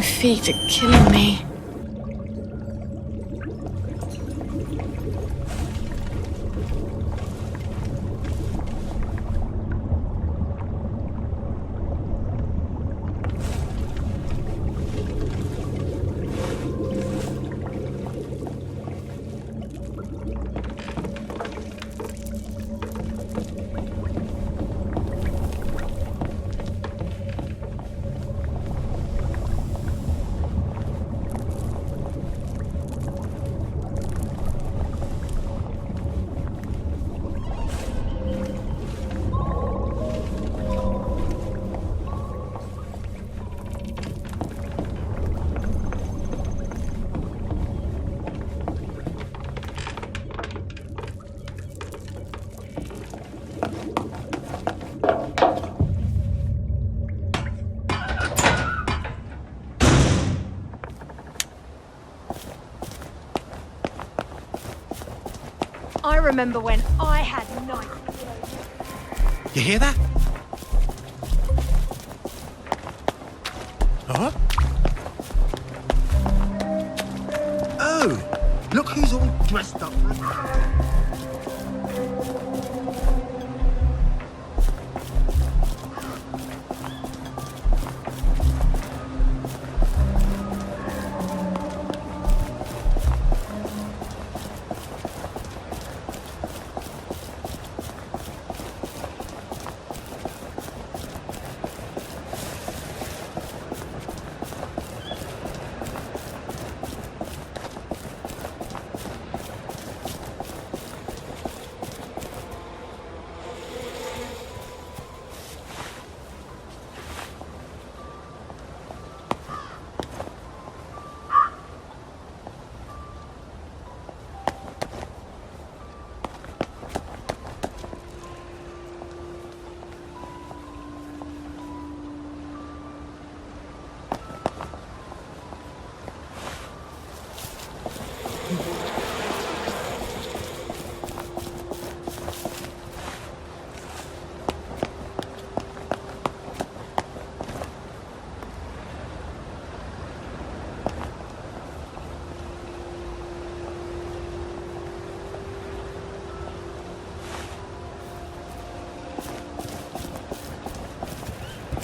My feet are killing me. I remember when I had night. You hear that? Huh? Oh, look who's all dressed up.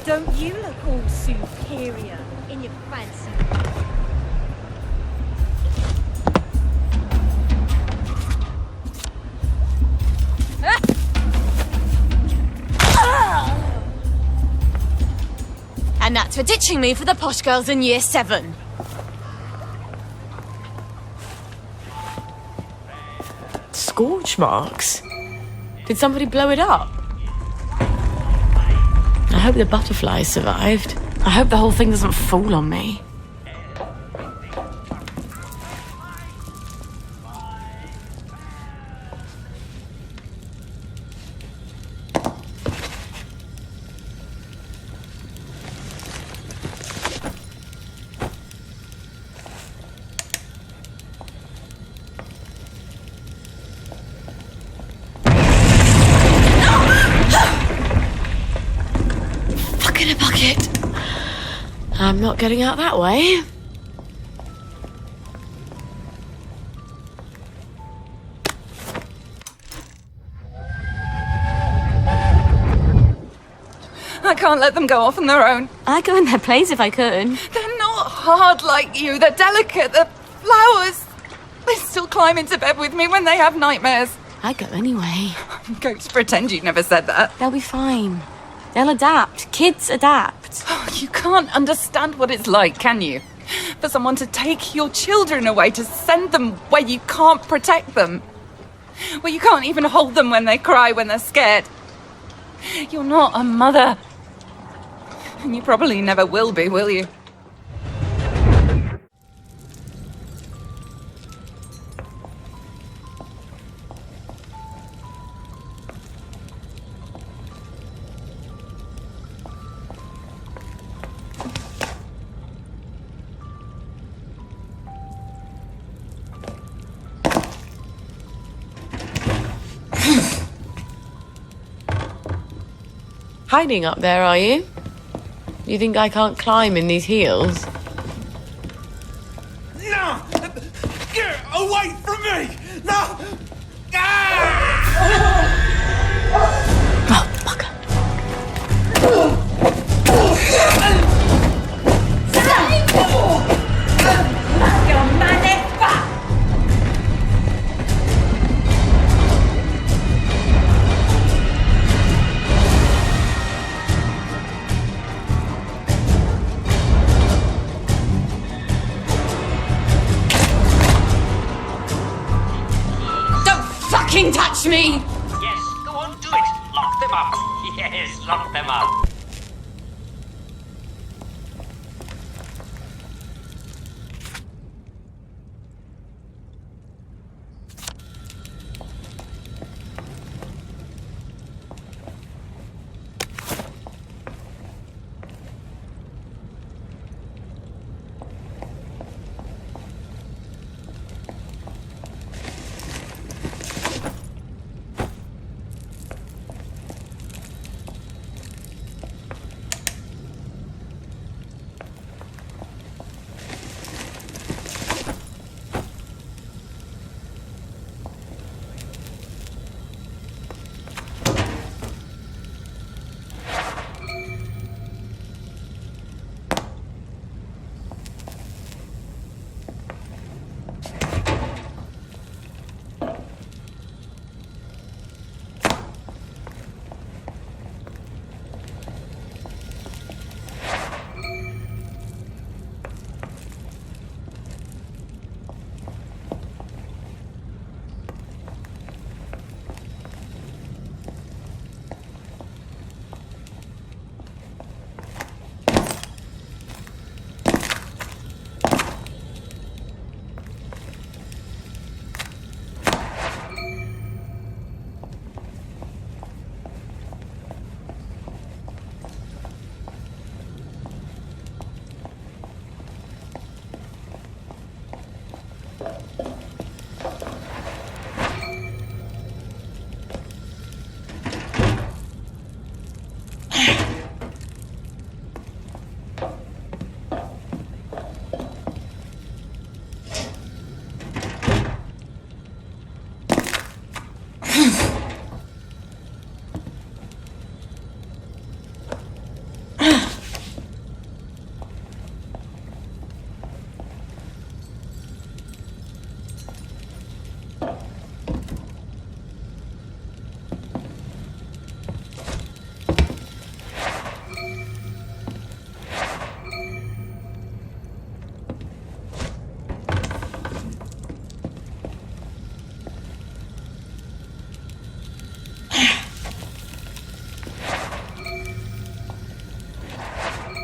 Don't you look all superior in your fancy? And that's for ditching me for the posh girls in year 7. Scorch marks? Did somebody blow it up? I hope the butterflies survived. I hope the whole thing doesn't fall on me. In a bucket. I'm not getting out that way. I can't let them go off on their own. I'd go in their place if I could. They're not hard like you. They're delicate. They're flowers. They still climb into bed with me when they have nightmares. I'd go anyway. I'm going to pretend you never said that. They'll be fine. They'll adapt. Kids adapt. Oh, you can't understand what it's like, can you? For someone to take your children away, to send them where you can't protect them. Where you can't even hold them when they cry, when they're scared. You're not a mother. And you probably never will be, will you? Hiding up there, are you? You think I can't climb in these heels? Get away from me! No! Ah! Oh, bugger. Fucking touch me! Yes, go on, do it. Lock them up. Yes, lock them up.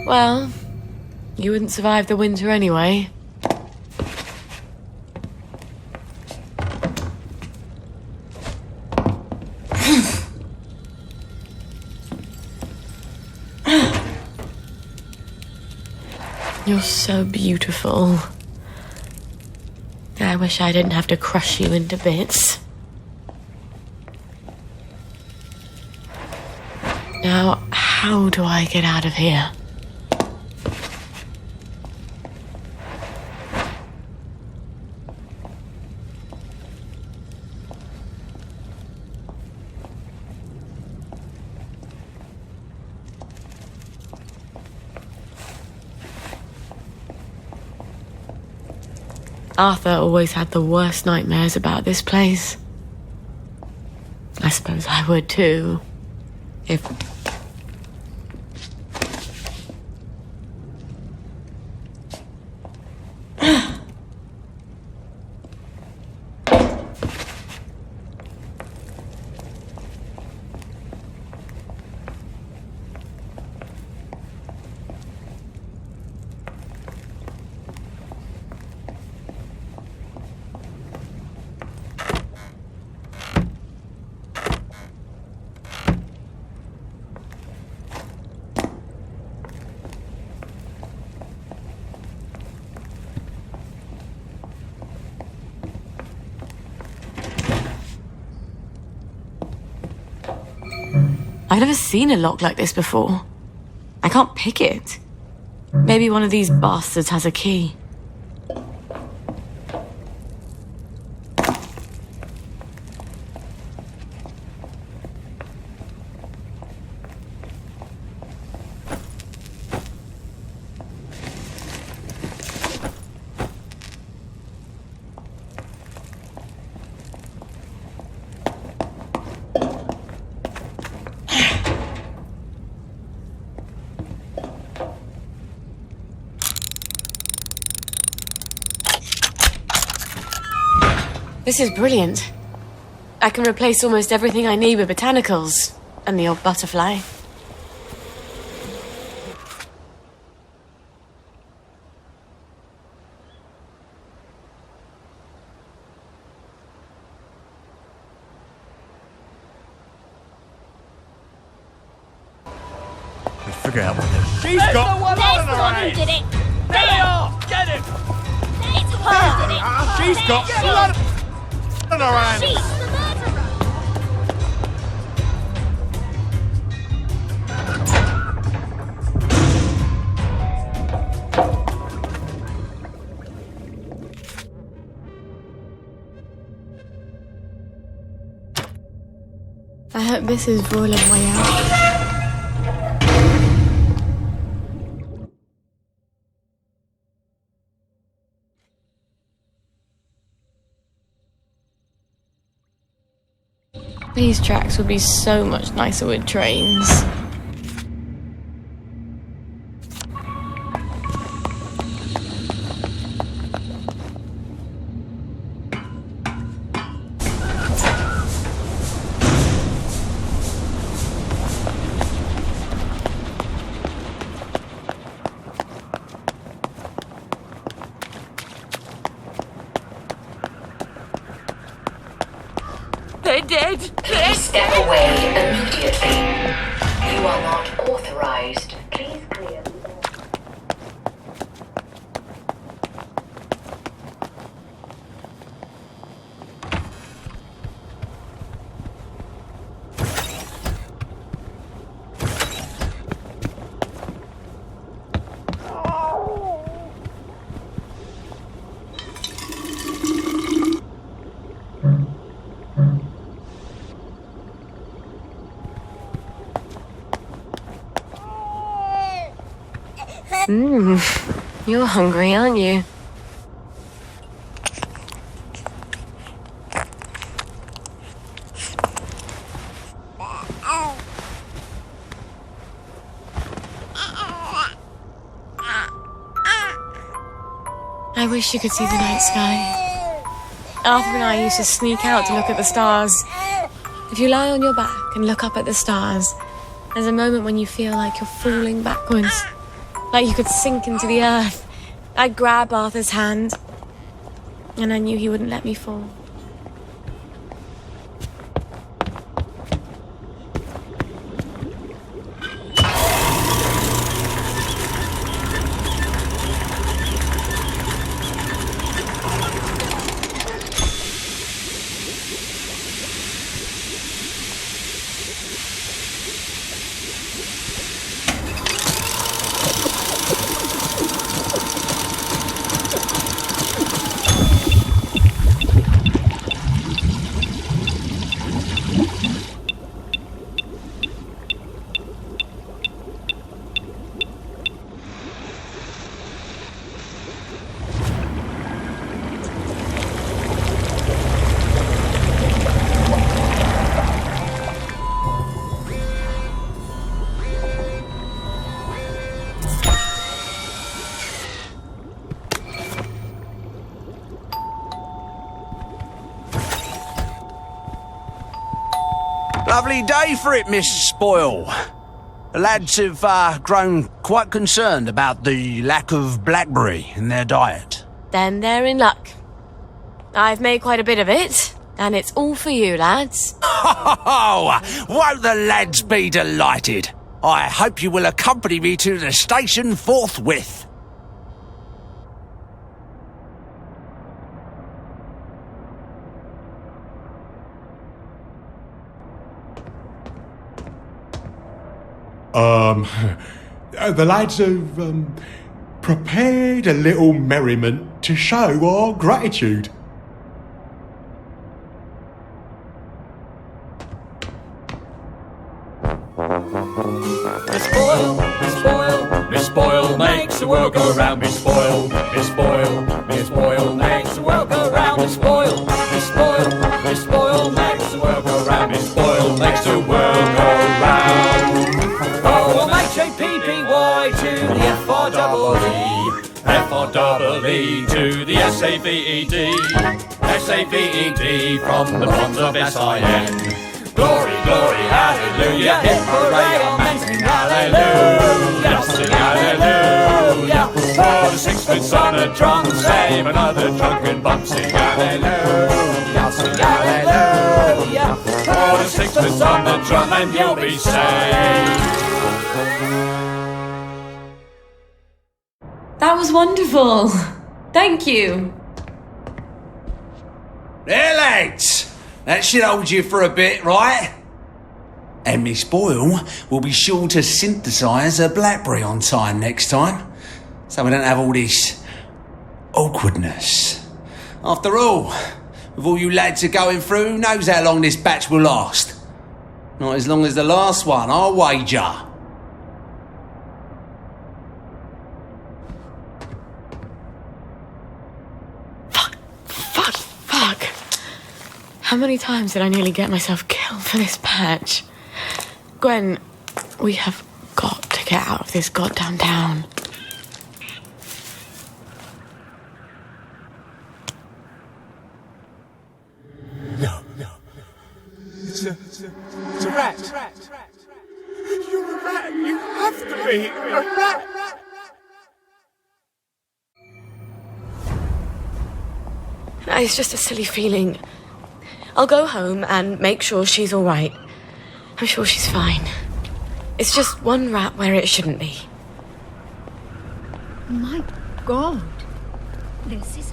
Well, you wouldn't survive the winter anyway. You're so beautiful. I wish I didn't have to crush you into bits. Now, how do I get out of here? Arthur always had the worst nightmares about this place. I suppose I would too. If... I've never seen a lock like this before. I can't pick it. Maybe one of these bastards has a key. This is brilliant. I can replace almost everything I need with botanicals and the odd butterfly. Figure out what she's got. There's the one who did it! There they are! Get him! It's her who did it! She's got blood on her hands. She's the murderer! I hope this is Royland's way out. These tracks would be so much nicer with trains. They're dead. Please step away immediately. You are not authorized. Please clear. You're hungry, aren't you? I wish you could see the night sky. Arthur and I used to sneak out to look at the stars. If you lie on your back and look up at the stars, there's a moment when you feel like you're falling backwards. Like you could sink into the earth. I'd grab Arthur's hand, and I knew he wouldn't let me fall. Lovely day for it, Miss Spoil. The lads have grown quite concerned about the lack of blackberry in their diet. Then they're in luck. I've made quite a bit of it, and it's all for you, lads. Oh, won't the lads be delighted? I hope you will accompany me to the station forthwith. The lads have prepared a little merriment to show our gratitude. Miss Spoil, Miss Spoil, Miss Spoil makes the world go round. Miss Spoil, Miss Spoil, Miss Spoil makes the world go round. Miss Spoil, Miss Spoil, Miss Spoil makes the world go round. Miss Spoil makes the world go round. Oh, M-H-A-P-P-Y to the F-R-E-E, F-R-E-E to the S-A-V-E-D. S-A-V-E-D from the bonds of S-I-N. Glory, glory, hallelujah, hip hooray, amen, sing hallelujah, sing hallelujah. For the sixpence on a drum, save another drunken bum, sing hallelujah, sing hallelujah. For the sixpence on the drum and you'll be saved. That was wonderful. Thank you. There, lads. That should hold you for a bit, right? And Miss Boyle will be sure to synthesise a blackberry on time next time, so we don't have all this awkwardness. After all, with all you lads are going through, who knows how long this batch will last? Not as long as the last one, I'll wager. Fuck. How many times did I nearly get myself killed for this patch? Gwen, we have got to get out of this goddamn town. No. It's a rat. You're a rat. You have to be a rat. It's just a silly feeling. I'll go home and make sure she's all right. I'm sure she's fine. It's just one rat where it shouldn't be. My God. This is...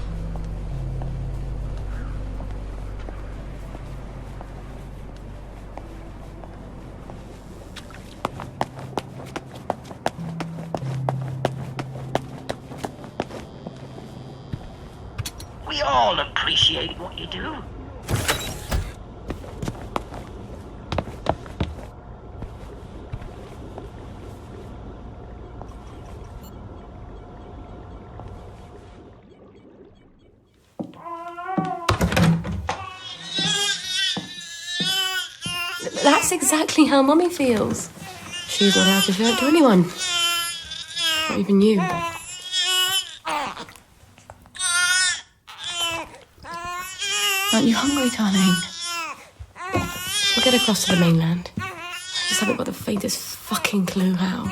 We all appreciate what you do. That's exactly how Mummy feels. She's not allowed to show it to anyone. Not even you. Aren't you hungry, darling? We'll get across to the mainland. I just haven't got the faintest fucking clue how.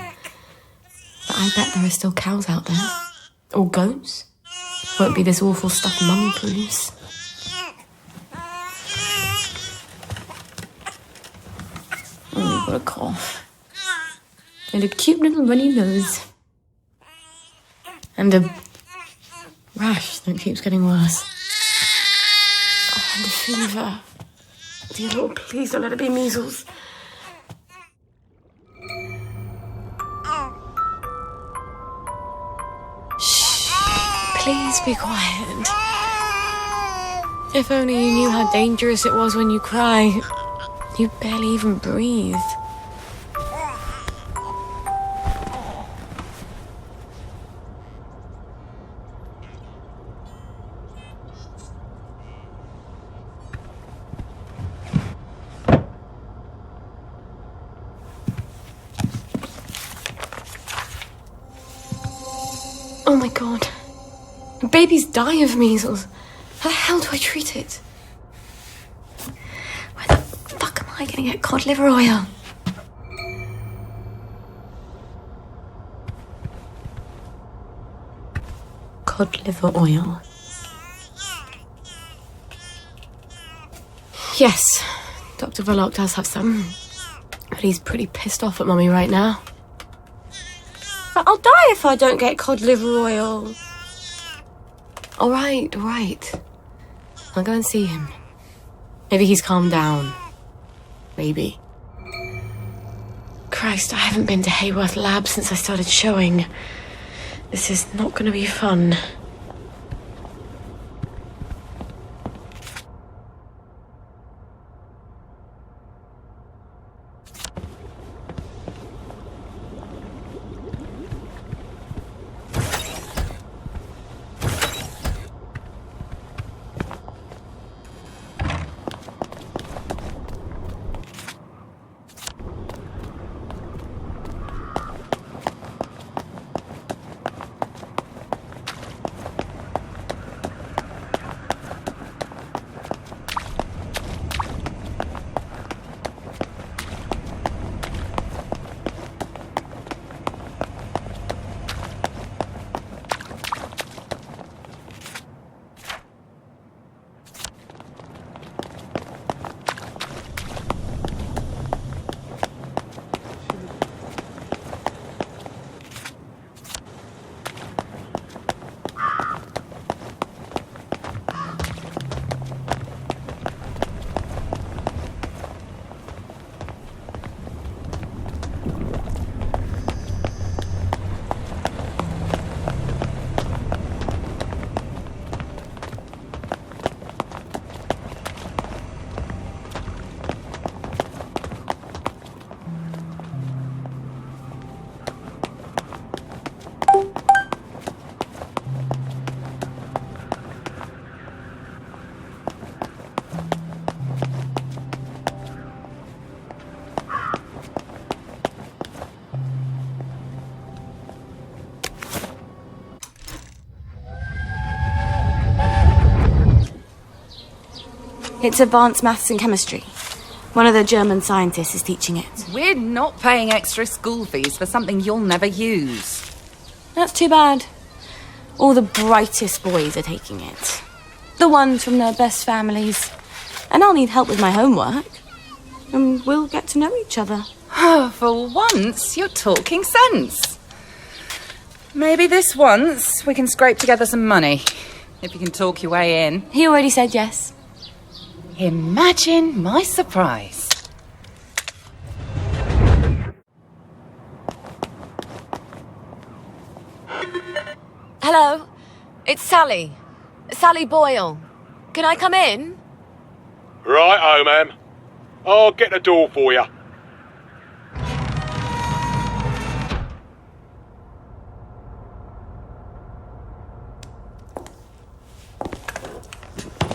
But I bet there are still cows out there. Or goats. Won't be this awful stuff Mummy proves. Oh, you've got a cough. And a cute little runny nose. And a rash that keeps getting worse. Oh, and a fever. Dear Lord, please don't let it be measles. Shh. Please be quiet. If only you knew how dangerous it was when you cry. You barely even breathe. Oh my God. Babies die of measles. How the hell do I treat it? Where the fuck am I going to get cod liver oil? Cod liver oil. Yes, Dr. Verloc does have some. But he's pretty pissed off at Mummy right now. But I'll die if I don't get cod liver oil. All right. I'll go and see him. Maybe he's calmed down. Maybe. Christ, I haven't been to Hayworth Lab since I started showing. This is not going to be fun. It's advanced maths and chemistry. One of the German scientists is teaching it. We're not paying extra school fees for something you'll never use. That's too bad. All the brightest boys are taking it. The ones from their best families. And I'll need help with my homework. And we'll get to know each other. For once, you're talking sense. Maybe this once we can scrape together some money. If you can talk your way in. He already said yes. Imagine my surprise. Hello, it's Sally. Sally Boyle. Can I come in? Right, ma'am. I'll get the door for you.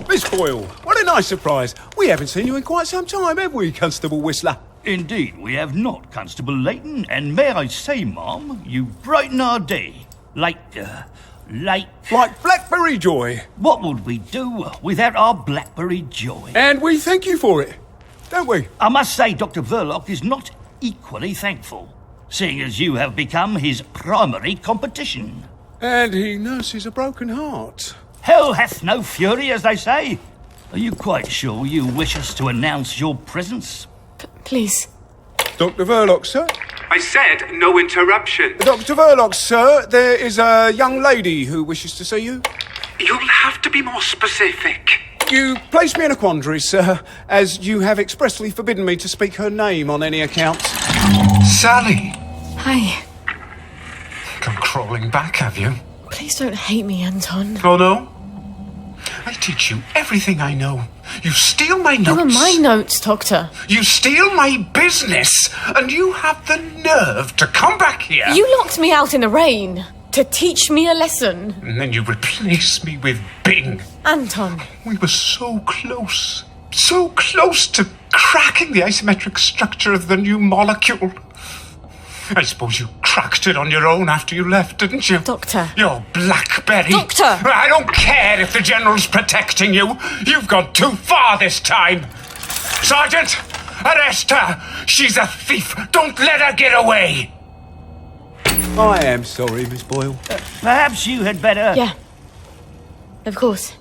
Miss Boyle, what a nice surprise. We haven't seen you in quite some time, have we, Constable Whistler? Indeed, we have not, Constable Layton, and may I say, Ma'am, you brighten our day. Like blackberry joy. What would we do without our blackberry joy? And we thank you for it, don't we? I must say Dr. Verloc is not equally thankful, seeing as you have become his primary competition. And he nurses a broken heart. Hell hath no fury, as they say. Are you quite sure you wish us to announce your presence? Please. Dr. Verloc, sir? I said no interruption. Dr. Verloc, sir, there is a young lady who wishes to see you. You'll have to be more specific. You place me in a quandary, sir, as you have expressly forbidden me to speak her name on any account. Sally. Hi. Come crawling back, have you? Please don't hate me, Anton. Oh, no? I teach you everything I know. You steal my notes. They were my notes, Doctor. You steal my business, and you have the nerve to come back here. You locked me out in the rain to teach me a lesson. And then you replace me with Bing. Anton. We were so close to cracking the asymmetric structure of the new molecule. I suppose you cracked it on your own after you left, didn't you? Doctor. You're blackberry. Doctor! I don't care if the General's protecting you. You've gone too far this time. Sergeant, arrest her. She's a thief. Don't let her get away. I am sorry, Miss Boyle. Perhaps you had better... Yeah. Of course.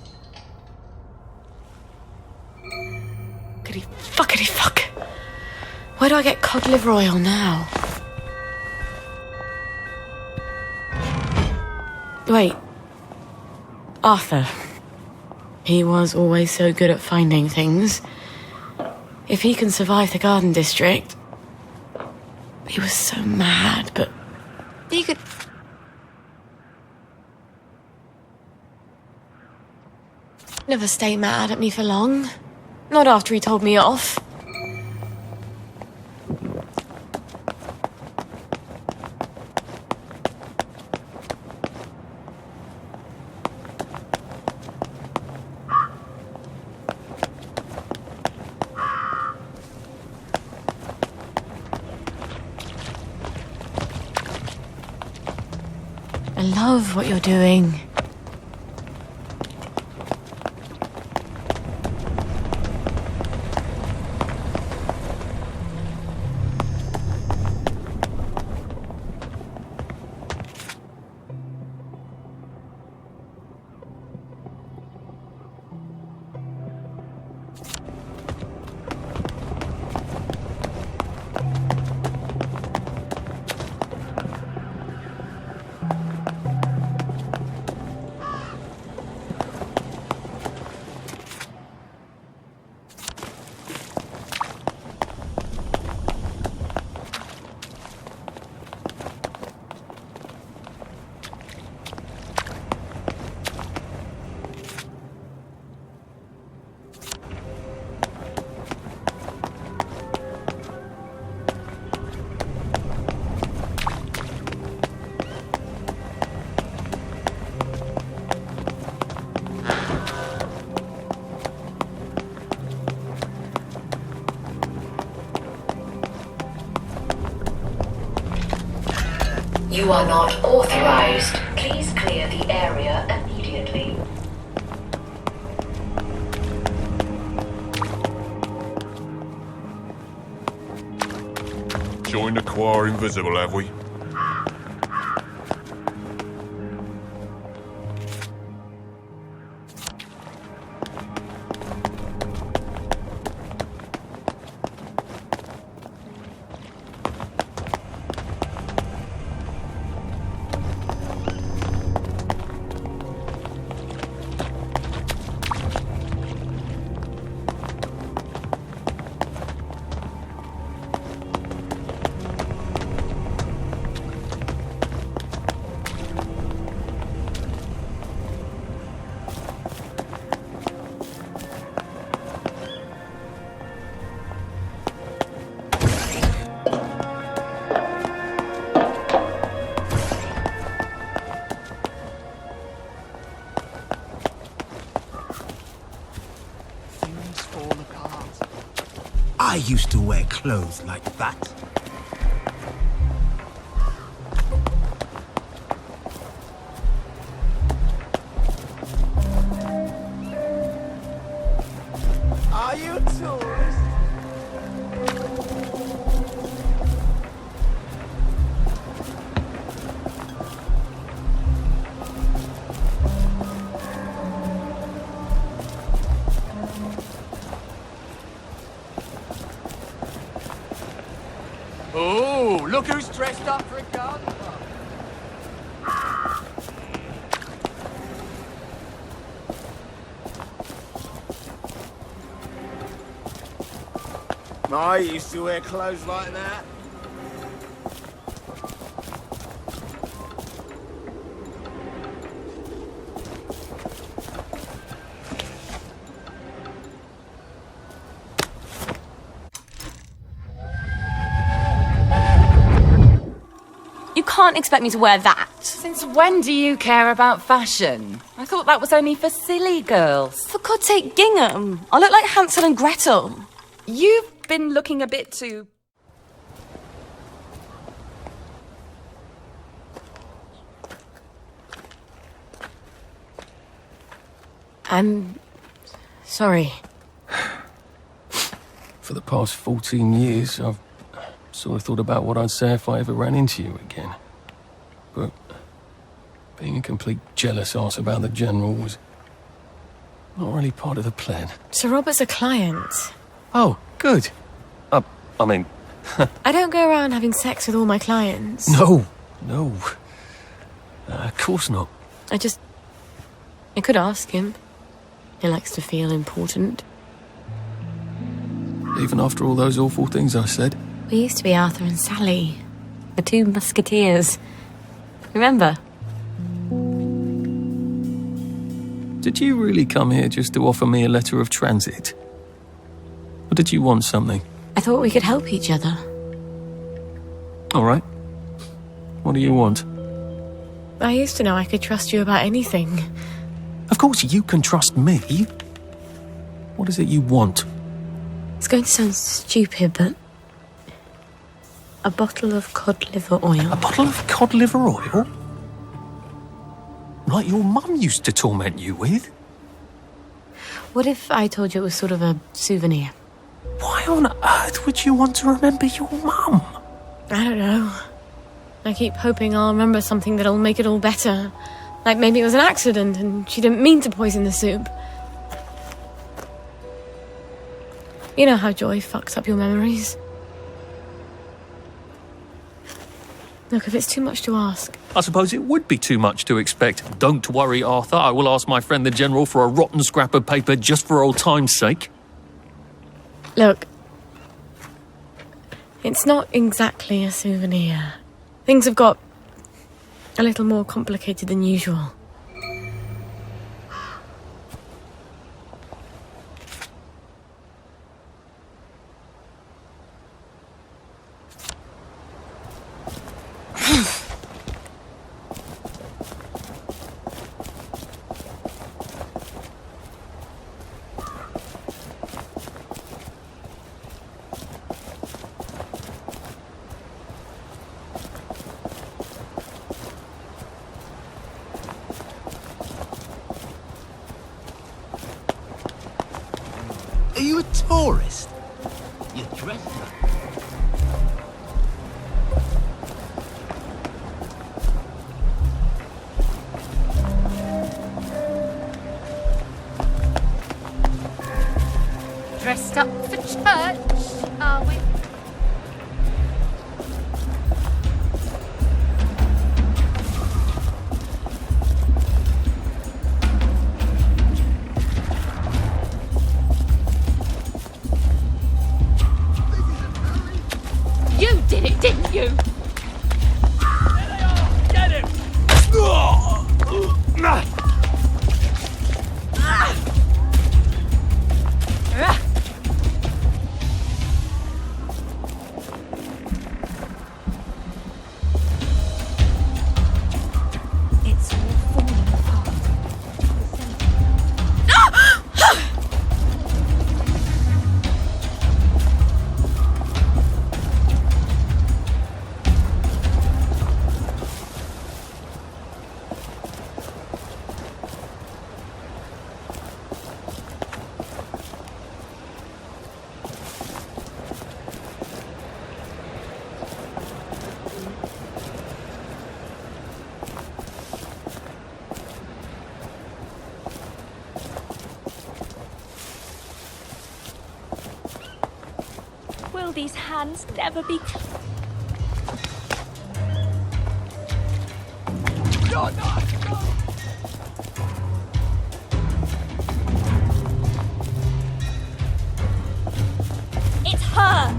Goody fuckity fuck. Where do I get cod liver oil now? Wait. Arthur. He was always so good at finding things. If he can survive the Garden District... He was so mad, but... He could... Never stay mad at me for long. Not after he told me off. I love what you're doing. You are not authorized. Please clear the area immediately. joined the choir invisible, have we? I used to wear clothes like that. Are you a tourist? Oh, look who's dressed up for a garden party. I used to wear clothes like that. You can't expect me to wear that. Since when do you care about fashion? I thought that was only for silly girls. For God's sake, gingham. I look like Hansel and Gretel. You've been looking a bit too... I'm sorry. For the past 14 years, I've sort of thought about what I'd say if I ever ran into you again. But being a complete jealous arse about the General was not really part of the plan. Sir Robert's a client. Oh, good. I mean... I don't go around having sex with all my clients. No. Of course not. I could ask him. He likes to feel important. Even after all those awful things I said. We used to be Arthur and Sally, the two musketeers. Remember? Did you really come here just to offer me a letter of transit? Or did you want something? I thought we could help each other. All right. What do you want? I used to know I could trust you about anything. Of course you can trust me. What is it you want? It's going to sound stupid, but... a bottle of cod liver oil. A bottle of cod liver oil? Like your mum used to torment you with? What if I told you it was sort of a souvenir? Why on earth would you want to remember your mum? I don't know. I keep hoping I'll remember something that'll make it all better. Like maybe it was an accident and she didn't mean to poison the soup. You know how joy fucks up your memories. Look, if it's too much to ask... I suppose it would be too much to expect. Don't worry, Arthur. I will ask my friend the General for a rotten scrap of paper just for old time's sake. Look, it's not exactly a souvenir. Things have got a little more complicated than usual. Are you a tourist? You're dressed up. church, are we? You did it, didn't you? Get him! It's all falling apart. Will these hands never be It's her!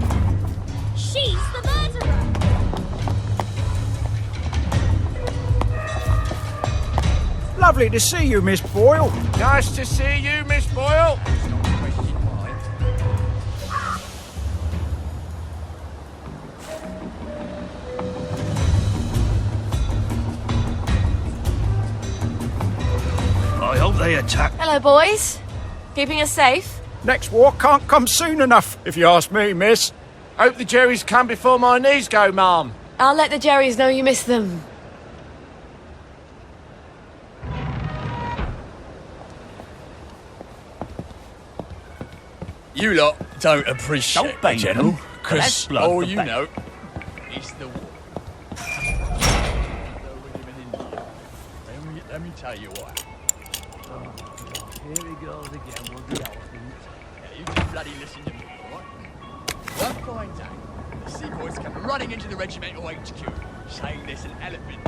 She's the murderer! Lovely to see you, Miss Boyle. Nice to see you, Miss Boyle. I hope they attack. Hello, boys. Keeping us safe? Next war can't come soon enough, if you ask me, miss. Hope the Jerrys come before my knees go, ma'am. I'll let the Jerrys know you miss them. You lot don't appreciate Don't bang the General, them. because That's blood all for you back. know is the war. Let me tell you what. Here he goes again with the elephant. Yeah, you just bloody listen to me, alright? One fine day, the sepoys come running into the regimental HQ, saying there's an elephant.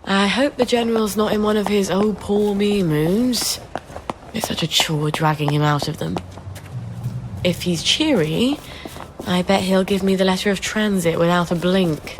I hope the General's not in one of his oh poor me moods. It's such a chore dragging him out of them. If he's cheery, I bet he'll give me the letter of transit without a blink.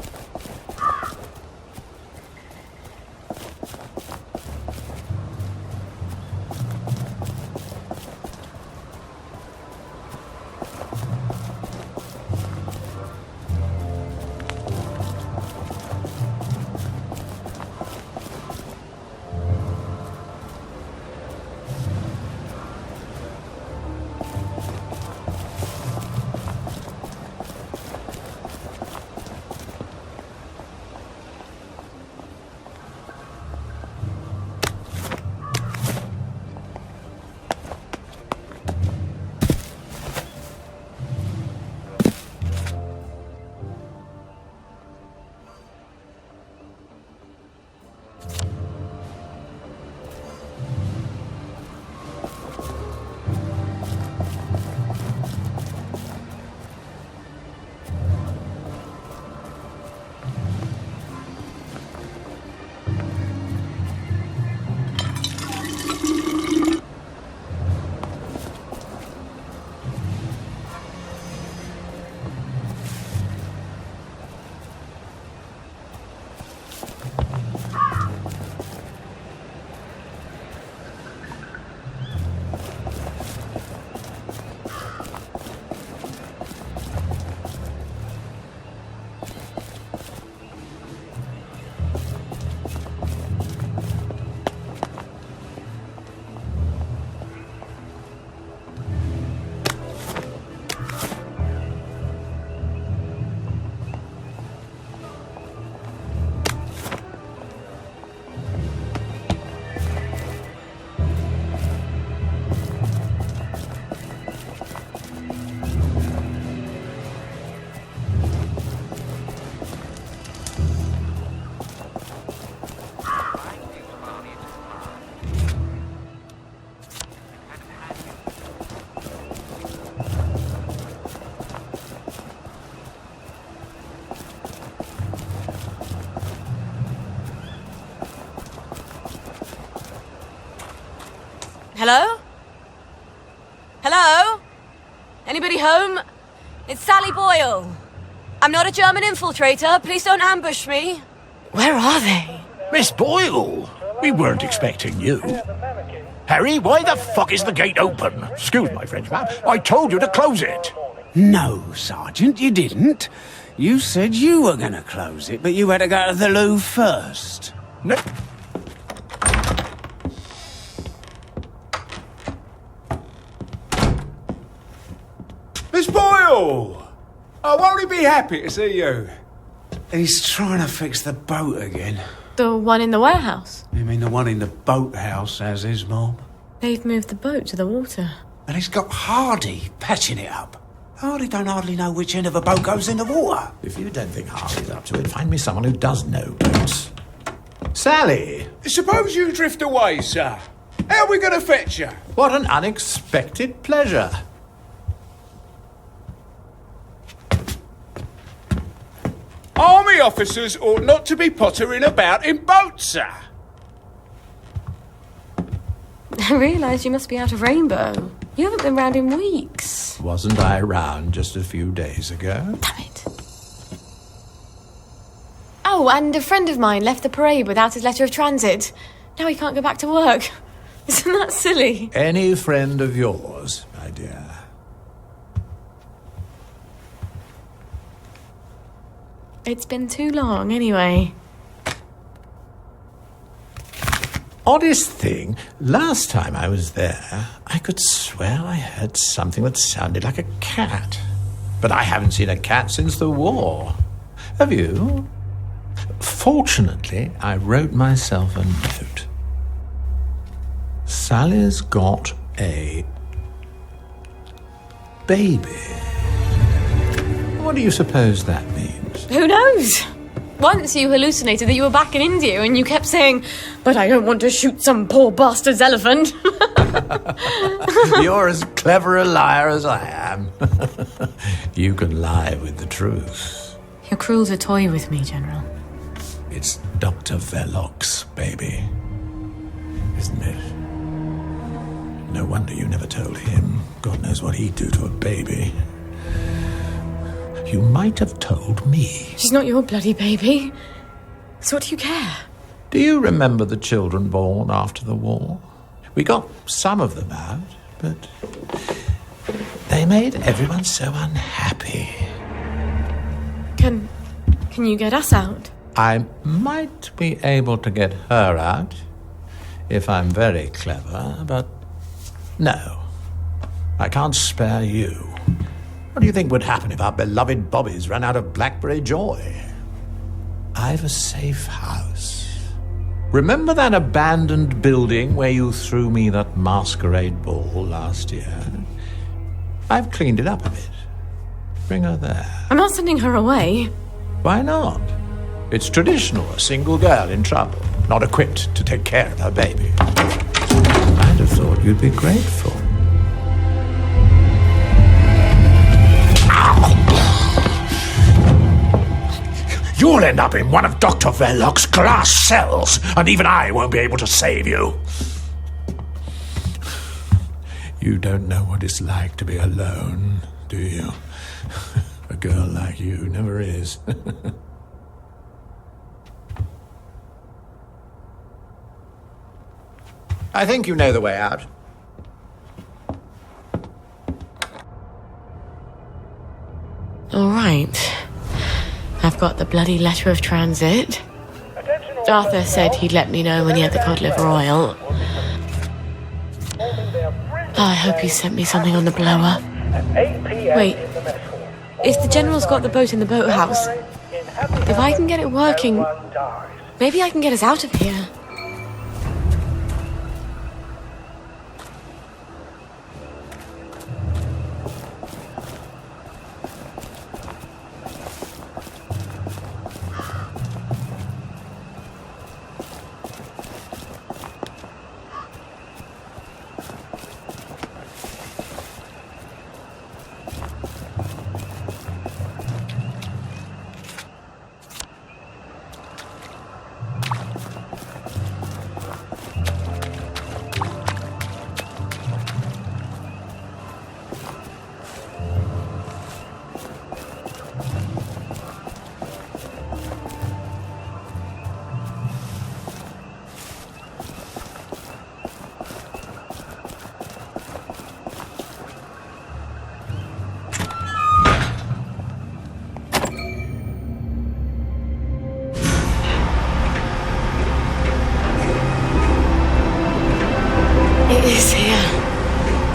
Hello? Hello? Anybody home? It's Sally Boyle. I'm not a German infiltrator. Please don't ambush me. Where are they? Miss Boyle, we weren't expecting you. Harry, why the fuck is the gate open? Excuse my French, ma'am. I told you to close it. No, Sergeant, you didn't. You said you were going to close it, but you had to go to the loo first. No. Miss Boyle! Oh, won't he be happy to see you? He's trying to fix the boat again. The one in the warehouse? You mean the one in the boathouse, as his mom? They've moved the boat to the water. And he's got Hardy patching it up. Hardy don't hardly know which end of a boat goes in the water. If you don't think Hardy's up to it, find me someone who does know boats. Sally! Suppose you drift away, sir. How are we going to fetch you? What an unexpected pleasure. Army officers ought not to be pottering about in boats, sir. I realise you must be out of Rainbow. You haven't been round in weeks. Wasn't I around just a few days ago? Damn it. Oh, and a friend of mine left the parade without his letter of transit. Now he can't go back to work. Isn't that silly? Any friend of yours, my dear. It's been too long, anyway. Oddest thing, last time I was there, I could swear I heard something that sounded like a cat. But I haven't seen a cat since the war. Have you? Fortunately, I wrote myself a note. Sally's got a baby. What do you suppose that means? Who knows? Once you hallucinated that you were back in India and you kept saying, "But I don't want to shoot some poor bastard's elephant." You're as clever a liar as I am. You can lie with the truth. You're cruel to toy with me, General. It's Dr. Verloc's baby, isn't it? No wonder you never told him. God knows what he'd do to a baby. You might have told me. She's not your bloody baby. So what do you care? Do you remember the children born after the war? We got some of them out, but they made everyone so unhappy. Can you get us out? I might be able to get her out if I'm very clever, but no. I can't spare you. What do you think would happen if our beloved Bobbies ran out of blackberry joy? I've a safe house. Remember that abandoned building where you threw me that masquerade ball last year? I've cleaned it up a bit. Bring her there. I'm not sending her away. Why not? It's traditional, a single girl in trouble, not equipped to take care of her baby. I'd have thought you'd be grateful. You'll end up in one of Dr. Verloc's glass cells, and even I won't be able to save you. You don't know what it's like to be alone, do you? A girl like you never is. I think you know the way out. All right. I've got the bloody letter of transit. Arthur said he'd let me know when he had the cod liver oil. I hope he sent me something on the blower. Wait. If the General's got the boat in the boathouse, if I can get it working, maybe I can get us out of here.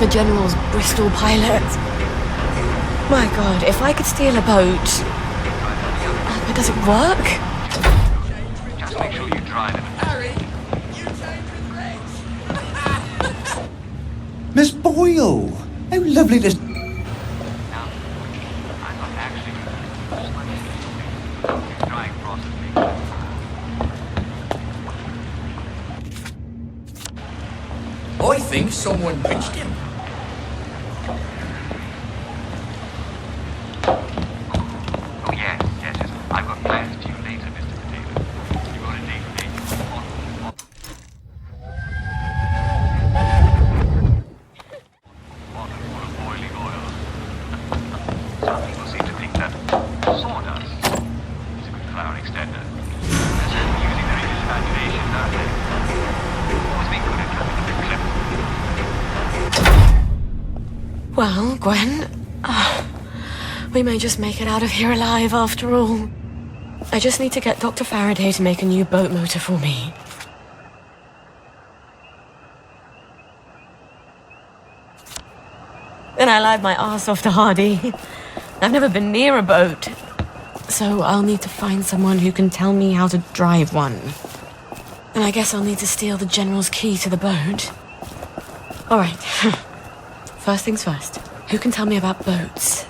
The General's Bristol pilot. My God, if I could steal a boat... But does it work? Just make sure you drive it. Harry, you change with Rex. Miss Boyle! How lovely to... I think someone pinched him. Oh, yes. I've got plans to you later, Mr. Potato. You got a date for me? Full of boiling oil. Some people seem to think that sawdust is a good flower extender. They're certainly using their imagination, aren't they? Always been good at coming up with clever. Well, Gwen, we may just make it out of here alive after all. I just need to get Dr. Faraday to make a new boat motor for me. Then I lied my ass off to Hardy. I've never been near a boat, so I'll need to find someone who can tell me how to drive one. And I guess I'll need to steal the General's key to the boat. All right. First things first. Who can tell me about boats?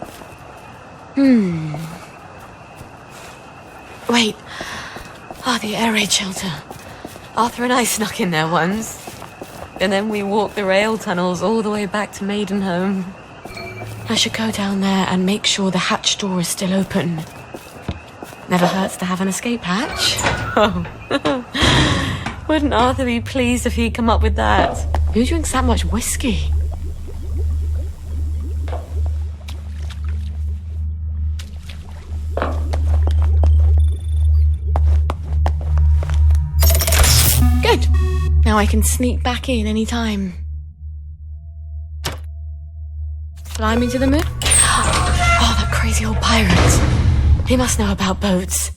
Wait. The air raid shelter. Arthur and I snuck in there once. And then we walked the rail tunnels all the way back to Maidenhome. I should go down there and make sure the hatch door is still open. Never hurts to have an escape hatch. Oh. Wouldn't Arthur be pleased if he'd come up with that? Who drinks that much whiskey? Good. Now I can sneak back in any time. Fly me to the moon? Oh, that crazy old pirate. He must know about boats.